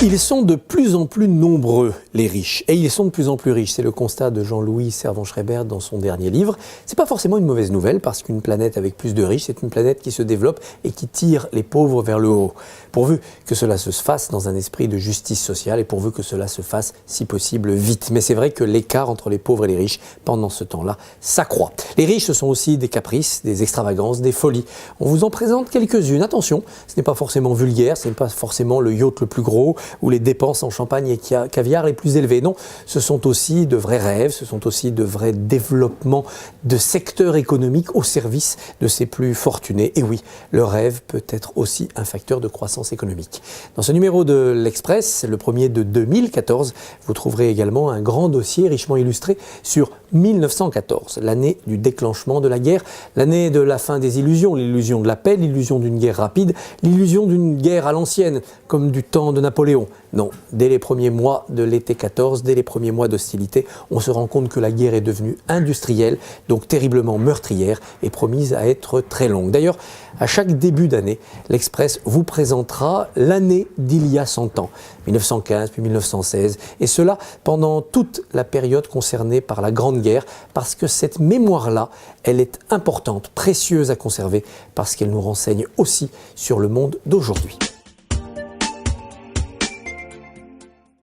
Ils sont de plus en plus nombreux, les riches, et ils sont de plus en plus riches. C'est le constat de Jean-Louis Servan-Schreiber dans son dernier livre. C'est pas forcément une mauvaise nouvelle, parce qu'une planète avec plus de riches, c'est une planète qui se développe et qui tire les pauvres vers le haut. Pourvu que cela se fasse dans un esprit de justice sociale et pourvu que cela se fasse, si possible, vite. Mais c'est vrai que l'écart entre les pauvres et les riches, pendant ce temps-là, s'accroît. Les riches, ce sont aussi des caprices, des extravagances, des folies. On vous en présente quelques-unes. Attention, ce n'est pas forcément vulgaire, ce n'est pas forcément le yacht le plus gros ou les dépenses en champagne et caviar les plus élevées. Non, ce sont aussi de vrais rêves, ce sont aussi de vrais développements de secteurs économiques au service de ces plus fortunés. Et oui, le rêve peut être aussi un facteur de croissance économique. Dans ce numéro de l'Express, le premier de 2014, vous trouverez également un grand dossier richement illustré sur 1914, l'année du déclenchement de la guerre, l'année de la fin des illusions, l'illusion de la paix, l'illusion d'une guerre rapide, l'illusion d'une guerre à l'ancienne, comme du temps de Napoléon. Non, dès les premiers mois de l'été 14, dès les premiers mois d'hostilité, on se rend compte que la guerre est devenue industrielle, donc terriblement meurtrière et promise à être très longue. D'ailleurs, à chaque début d'année, l'Express vous présentera l'année d'il y a 100 ans, 1915 puis 1916, et cela pendant toute la période concernée par la Grande Guerre, parce que cette mémoire-là, elle est importante, précieuse à conserver, parce qu'elle nous renseigne aussi sur le monde d'aujourd'hui.